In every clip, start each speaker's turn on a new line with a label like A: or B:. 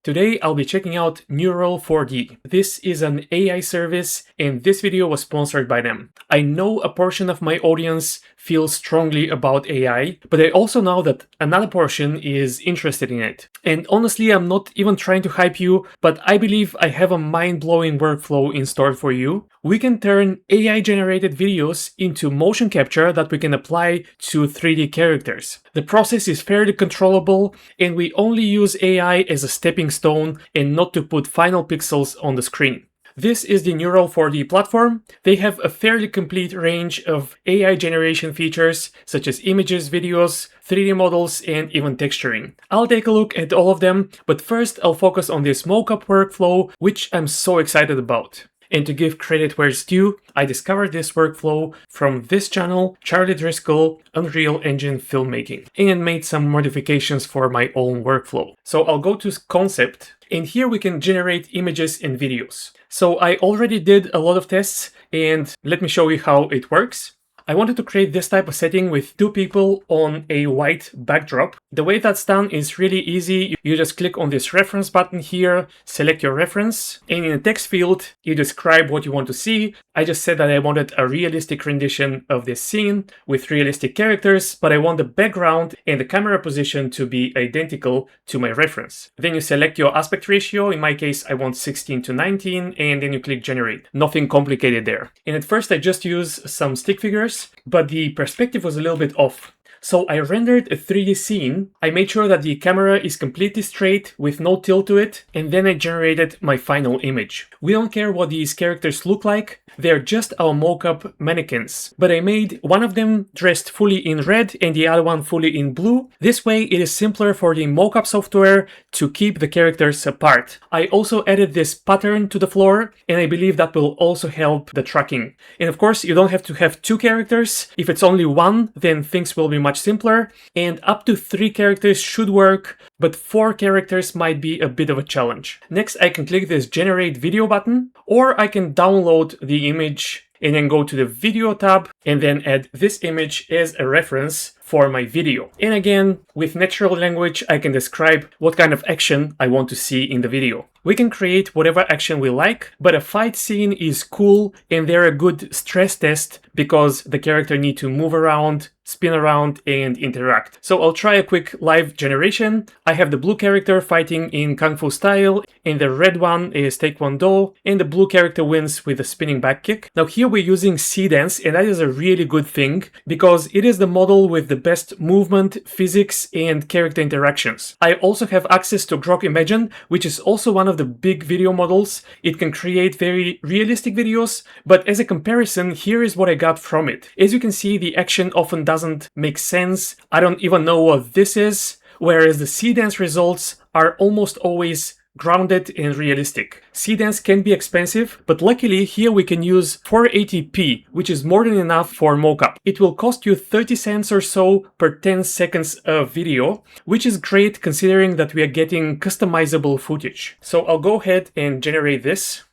A: Today I'll be checking out Neural 4D. This is an AI service and this video was sponsored by them. I know a portion of my audience feels strongly about AI, but I also know that another portion is interested in it. And honestly, I'm not even trying to hype you, but I believe I have a mind-blowing workflow in store for you. We can turn AI-generated videos into motion capture that we can apply to 3D characters. The process is fairly controllable, and we only use AI as a stepping stone and not to put final pixels on the screen. This is the Neural 4D platform. They have a fairly complete range of AI generation features such as images, videos, 3D models, and even texturing. I'll take a look at all of them, but first I'll focus on this Mocap workflow, which I'm so excited about. And to give credit where it's due, I discovered this workflow from this channel, Charlie Driscoll, Unreal Engine Filmmaking, and made some modifications for my own workflow. So I'll go to concept, and here we can generate images and videos. So I already did a lot of tests, and let me show you how it works. I wanted to create this type of setting with two people on a white backdrop. The way that's done is really easy. You just click on this reference button here, select your reference, and in the text field, you describe what you want to see. I just said that I wanted a realistic rendition of this scene with realistic characters, but I want the background and the camera position to be identical to my reference. Then you select your aspect ratio. In my case, I want 16:19, and then you click generate. Nothing complicated there. And at first, I just use some stick figures, but the perspective was a little bit off. So I rendered a 3D scene, I made sure that the camera is completely straight with no tilt to it, and then I generated my final image. We don't care what these characters look like, they're just our mocap mannequins. But I made one of them dressed fully in red and the other one fully in blue. This way it is simpler for the mocap software to keep the characters apart. I also added this pattern to the floor, and I believe that will also help the tracking. And of course, you don't have to have two characters. If it's only one, then things will be much simpler, and up to 3 characters should work, but 4 characters might be a bit of a challenge. Next, I can click this generate video button, or I can download the image and then go to the video tab and then add this image as a reference for my video. And again, with natural language, I can describe what kind of action I want to see in the video. We can create whatever action we like, but a fight scene is cool and they're a good stress test because the character need to move around, spin around, and interact. So I'll try a quick live generation. I have the blue character fighting in Kung Fu style, and the red one is Taekwondo, and the blue character wins with a spinning back kick. Now here we're using C-Dance, and that is a really good thing because it is the model with the best movement, physics, and character interactions. I also have access to Grok Imagine, which is also one of the big video models. It can create very realistic videos, but as a comparison, here is what I got from it. As you can see, the action often doesn't make sense. I don't even know what this is, whereas the C-Dance results are almost always grounded and realistic. C-Dance can be expensive, but luckily here we can use 480p, which is more than enough for mocap. It will cost you 30 cents or so per 10 seconds of video, which is great considering that we are getting customizable footage. So I'll go ahead and generate this.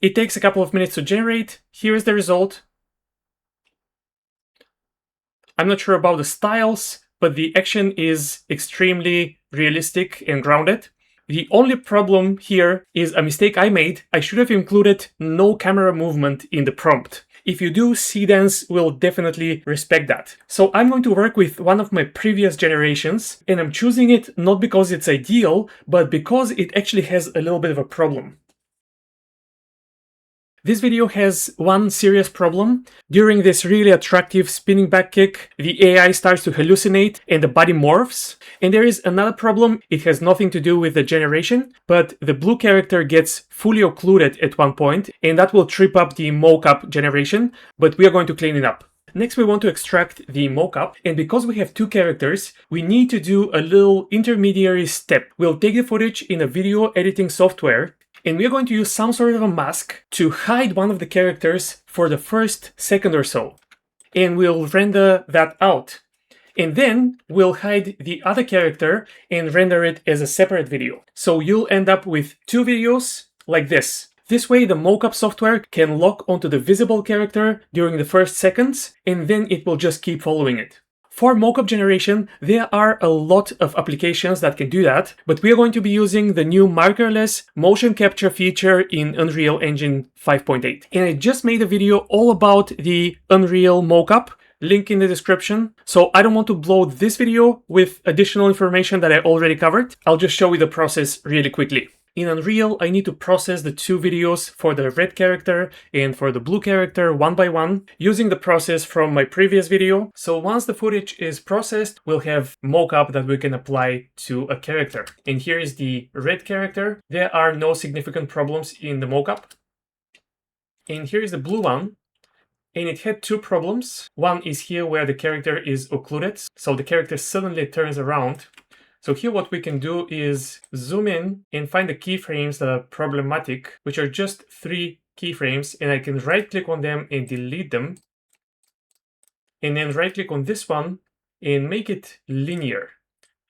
A: It takes a couple of minutes to generate. Here is the result. I'm not sure about the styles, but the action is extremely realistic and grounded. The only problem here is a mistake I made. I should have included no camera movement in the prompt. If you do, C-Dance will definitely respect that. So I'm going to work with one of my previous generations, and I'm choosing it not because it's ideal, but because it actually has a little bit of a problem. This video has one serious problem. During this really attractive spinning back kick, the AI starts to hallucinate and the body morphs. And there is another problem. It has nothing to do with the generation, but the blue character gets fully occluded at one point, and that will trip up the mocap generation, but we are going to clean it up. Next, we want to extract the mocap, and because we have 2 characters, we need to do a little intermediary step. We'll take the footage in a video editing software, and we're going to use some sort of a mask to hide one of the characters for the first second or so. And we'll render that out. And then we'll hide the other character and render it as a separate video. So you'll end up with 2 videos like this. This way the mocap software can lock onto the visible character during the first seconds, and then it will just keep following it. For mocap generation, there are a lot of applications that can do that, but we are going to be using the new markerless motion capture feature in Unreal Engine 5.8. And I just made a video all about the Unreal mocap, link in the description. So I don't want to blow this video with additional information that I already covered. I'll just show you the process really quickly. In Unreal, I need to process the two videos for the red character and for the blue character one by one, using the process from my previous video. So once the footage is processed, we'll have mocap that we can apply to a character. And here is the red character. There are no significant problems in the mocap. And here is the blue one. And it had two problems. One is here where the character is occluded. So the character suddenly turns around. So here what we can do is zoom in and find the keyframes that are problematic, which are just 3 keyframes, and I can right click on them and delete them. And then right click on this one and make it linear.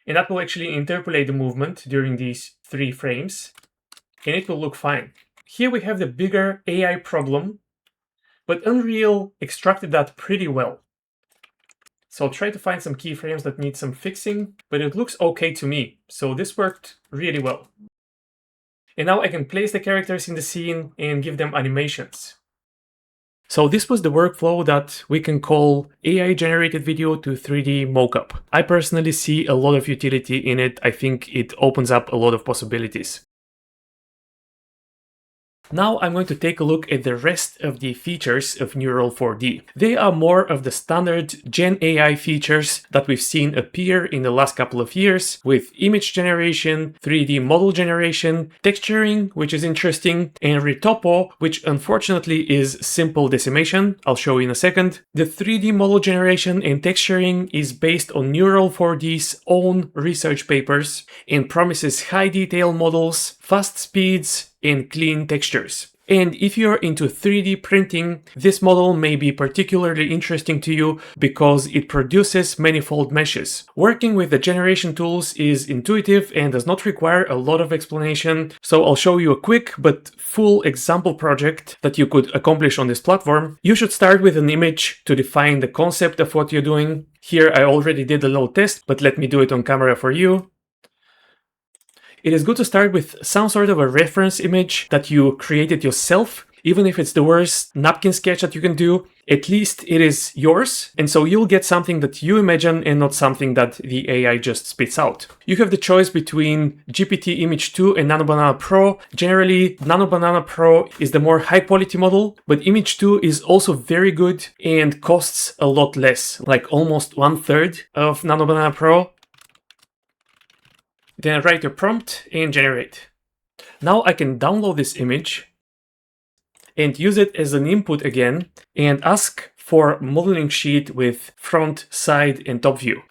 A: And that will actually interpolate the movement during these 3 frames, and it will look fine. Here we have the bigger AI problem, but Unreal extracted that pretty well. So I'll try to find some keyframes that need some fixing, but it looks okay to me. So this worked really well. And now I can place the characters in the scene and give them animations. So this was the workflow that we can call AI generated video to 3D mocap. I personally see a lot of utility in it. I think it opens up a lot of possibilities. Now I'm going to take a look at the rest of the features of Neural 4D. They are more of the standard Gen AI features that we've seen appear in the last couple of years, with image generation, 3D model generation, texturing, which is interesting, and retopo, which unfortunately is simple decimation. I'll show you in a second. The 3D model generation and texturing is based on Neural 4D's own research papers and promises high detail models, fast speeds, and clean textures. And if you're into 3D printing, this model may be particularly interesting to you because it produces manifold meshes. Working with the generation tools is intuitive and does not require a lot of explanation, so I'll show you a quick but full example project that you could accomplish on this platform. You should start with an image to define the concept of what you're doing. Here I already did a little test, but let me do it on camera for you. It is good to start with some sort of a reference image that you created yourself. Even if it's the worst napkin sketch that you can do, at least it is yours. And so you'll get something that you imagine and not something that the AI just spits out. You have the choice between GPT Image 2 and Nano Banana Pro. Generally, Nano Banana Pro is the more high quality model, but Image 2 is also very good and costs a lot less, like almost 1/3 of Nano Banana Pro. Then write a prompt and generate. Now I can download this image and use it as an input again and ask for modeling sheet with front, side, and top view.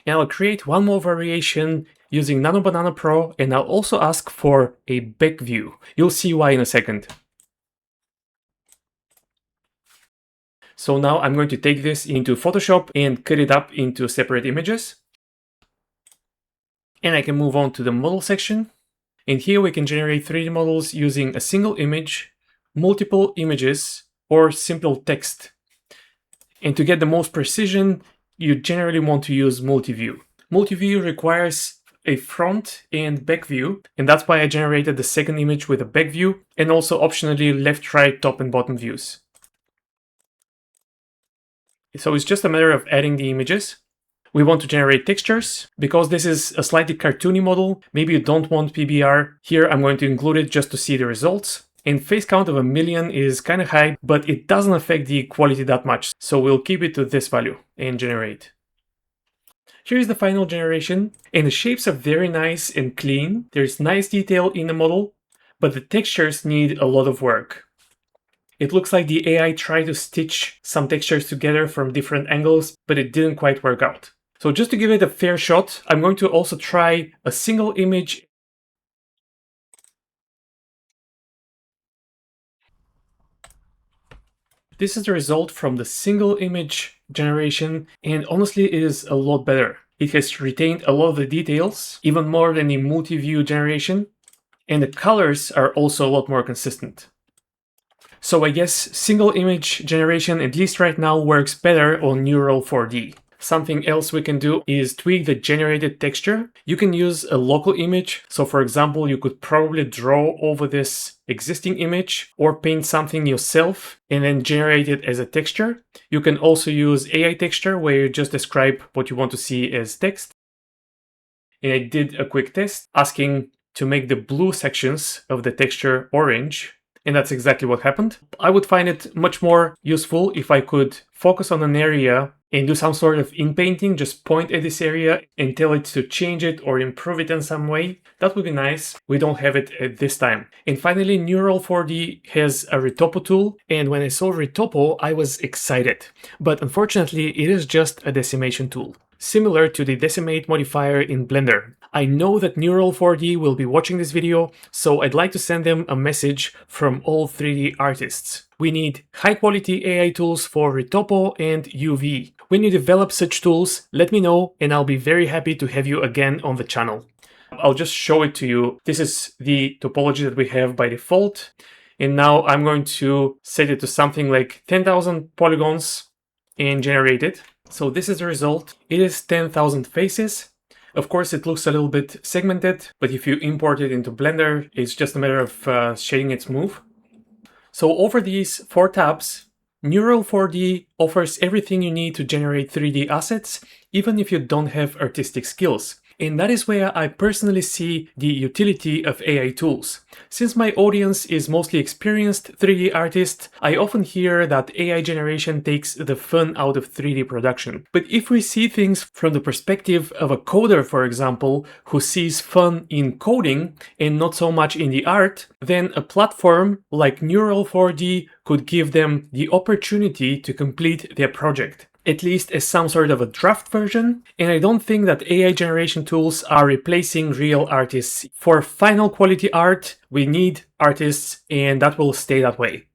A: And I'll create one more variation using Nano Banana Pro, and I'll also ask for a back view. You'll see why in a second. So now I'm going to take this into Photoshop and cut it up into separate images. And I can move on to the model section. And here we can generate 3D models using a single image, multiple images, or simple text. And to get the most precision, you generally want to use multi-view. Multi-view requires a front and back view, and that's why I generated the second image with a back view, and also optionally left, right, top, and bottom views. So it's just a matter of adding the images. We want to generate textures. Because this is a slightly cartoony model, maybe you don't want PBR. Here I'm going to include it just to see the results. And face count of 1,000,000 is kind of high, but it doesn't affect the quality that much. So we'll keep it to this value and generate. Here is the final generation, and the shapes are very nice and clean. There's nice detail in the model, but the textures need a lot of work. It looks like the AI tried to stitch some textures together from different angles, but it didn't quite work out. So just to give it a fair shot, I'm going to also try a single image. This is the result from the single image generation, and honestly it is a lot better. It has retained a lot of the details, even more than the multi-view generation, and the colors are also a lot more consistent. So I guess single image generation, at least right now, works better on Neural 4D. Something else we can do is tweak the generated texture. You can use a local image. So for example, you could probably draw over this existing image or paint something yourself and then generate it as a texture. You can also use AI texture where you just describe what you want to see as text. And I did a quick test asking to make the blue sections of the texture orange. And that's exactly what happened. I would find it much more useful if I could focus on an area and do some sort of in-painting, just point at this area and tell it to change it or improve it in some way. That would be nice. We don't have it at this time. And finally, Neural 4D has a retopo tool. And when I saw retopo, I was excited. But unfortunately, it is just a decimation tool, similar to the decimate modifier in Blender. I know that Neural 4D will be watching this video, so I'd like to send them a message from all 3D artists. We need high-quality AI tools for retopo and UV. When you develop such tools, let me know and I'll be very happy to have you again on the channel. I'll just show it to you. This is the topology that we have by default. And now I'm going to set it to something like 10,000 polygons and generate it. So this is the result. It is 10,000 faces. Of course, it looks a little bit segmented, but if you import it into Blender, it's just a matter of shading it smooth. So over these 4 tabs, Neural 4D offers everything you need to generate 3D assets, even if you don't have artistic skills. And that is where I personally see the utility of AI tools. Since my audience is mostly experienced 3D artists, I often hear that AI generation takes the fun out of 3D production. But if we see things from the perspective of a coder, for example, who sees fun in coding and not so much in the art, then a platform like Neural 4D could give them the opportunity to complete their project, at least as some sort of a draft version. And I don't think that AI generation tools are replacing real artists. For final quality art, we need artists, and that will stay that way.